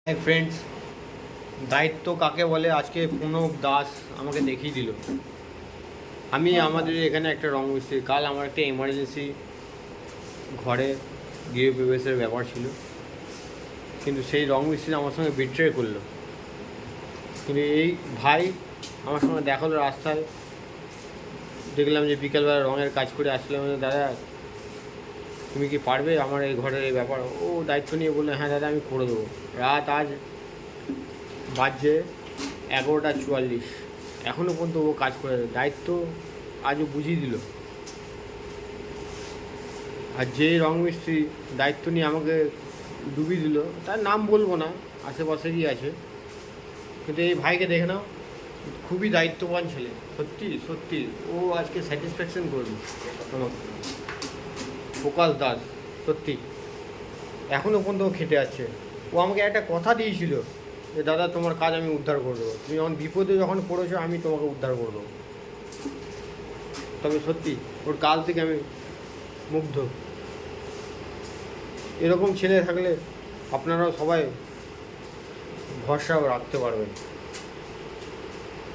Hi friends, দায়িত্ব কাকে বলে আজকে প্রণব দাস আমাকে দেখিয়ে দিল। আমি আমাদের এখানে একটা রং মিস্ত্রি, কাল আমার একটা এমার্জেন্সি ঘরে গৃহপ্রবেশের ব্যাপার ছিল, কিন্তু সেই রং মিস্ত্রি আমার সঙ্গে বিট্রে করলো। কিন্তু এই ভাই আমার সঙ্গে দেখালো রাস্তায়, দেখলাম যে বিকেলবেলা রঙের কাজ করে আসলাম, দাদা তুমি কি পারবে আমার এই ঘরের এই ব্যাপার? ও দায়িত্ব নিয়ে বললো, হ্যাঁ দাদা আমি করে দেবো। রাত আজ বাজছে 11:44, এখনও পর্যন্ত ও কাজ করে, দায়িত্ব আজও বুঝিয়ে দিল। আর যে রং মিস্ত্রি দায়িত্ব নিয়ে আমাকে ডুবিয়ে দিল, তার নাম বলবো না, আশেপাশেরই আছে, কিন্তু এই ভাইকে দেখে নাও, খুবই দায়িত্ববান ছেলে, সত্যি সত্যি। ও আজকে স্যাটিসফ্যাকশন করবে আমাকে। প্রকাশ দাস, সত্যি এখনও পর্যন্ত ও খেটে আছে। ও আমাকে একটা কথা দিয়েছিল যে দাদা তোমার কাজ আমি উদ্ধার করে দেবো, তুমি যখন বিপদে যখন পড়েছো আমি তোমাকে উদ্ধার করে দেবো। তবে সত্যি ওর কাজ থেকে আমি মুগ্ধ। এরকম ছেলে থাকলে আপনারাও সবাই ভরসা রাখতে পারবেন।